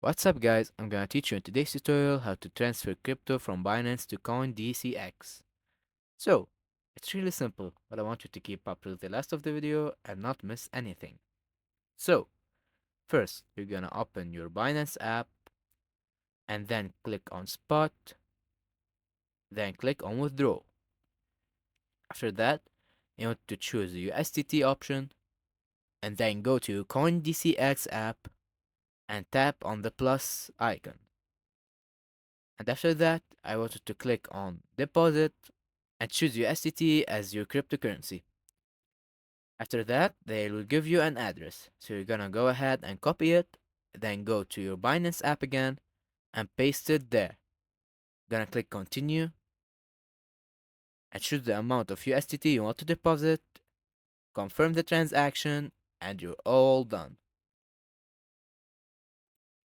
What's up guys, I'm gonna teach you in today's tutorial how to transfer crypto from Binance to CoinDCX. So, it's really simple, but I want you to keep up till the last of the video and not miss anything. So, first, you're gonna open your Binance app and then click on Spot, then click on Withdraw. After that, you want to choose the USDT option and then go to CoinDCX app and tap on the plus icon. And after that, I wanted to click on Deposit and choose USDT as your cryptocurrency. After that, they will give you an address. So you're gonna go ahead and copy it, then go to your Binance app again and paste it there. Gonna click continue and choose the amount of USDT you want to deposit, confirm the transaction, and you're all done.